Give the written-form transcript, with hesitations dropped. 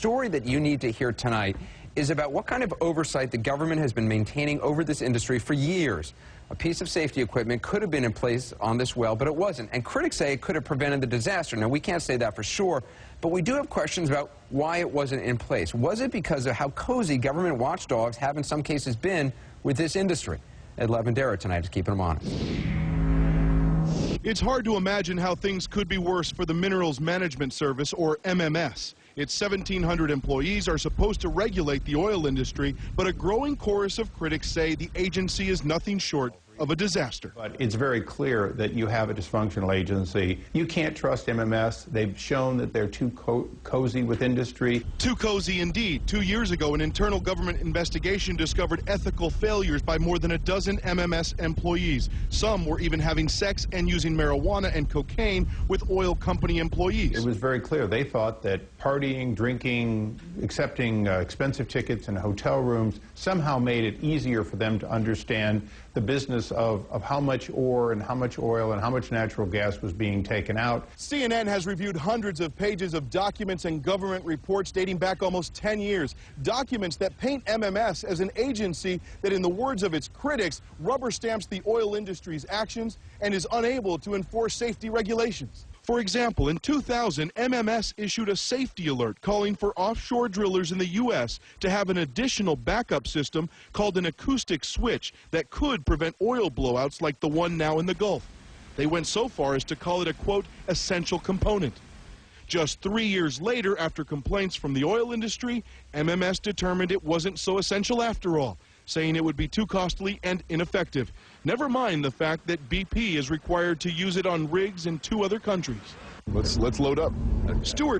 story that you need to hear tonight is about what kind of oversight the government has been maintaining over this industry for years. A piece of safety equipment could have been in place on this well, but it wasn't. And critics say it could have prevented the disaster. Now, we can't say that for sure, but we do have questions about why it wasn't in place. Was it because of how cozy government watchdogs have in some cases been with this industry? Ed Lavandera tonight is keeping them honest. It's hard to imagine how things could be worse for the Minerals Management Service, or MMS. Its 1,700 employees are supposed to regulate the oil industry, but a growing chorus of critics say the agency is nothing short of a disaster. But it's very clear that you have a dysfunctional agency. You can't trust MMS. They've shown that they're too cozy with industry. Too cozy indeed. 2 years ago, an internal government investigation discovered ethical failures by more than a dozen MMS employees. Some were even having sex and using marijuana and cocaine with oil company employees. It was very clear. They thought that partying, drinking, accepting expensive tickets in hotel rooms somehow made it easier for them to understand the business of how much ore and how much oil and how much natural gas was being taken out. CNN has reviewed hundreds of pages of documents and government reports dating back almost 10 years. Documents that paint MMS as an agency that, in the words of its critics, rubber stamps the oil industry's actions and is unable to enforce safety regulations. For example, in 2000, MMS issued a safety alert calling for offshore drillers in the U.S. to have an additional backup system called an acoustic switch that could prevent oil blowouts like the one now in the Gulf. They went so far as to call it a, quote, essential component. Just 3 years later, after complaints from the oil industry, MMS determined it wasn't so essential after all, saying it would be too costly and ineffective. Never mind the fact that BP is required to use it on rigs in 2 other countries. Let's load up. Stuart